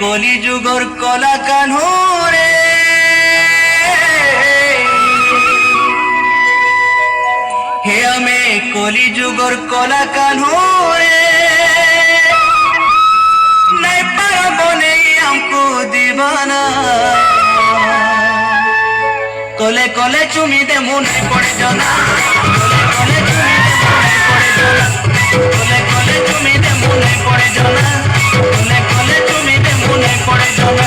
কলি যুগর কলা কানহরে হে আমি কলি যুগর কলা কানহরে নাই পারবো নেই আমকো দিবানা কলে কলে চুমি দে মনে পড়ে জানা কলে কলে চুমি দে মনে পড়ে জানা কলে কলে চুমি দে মনে পড়ে জানা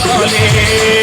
Tole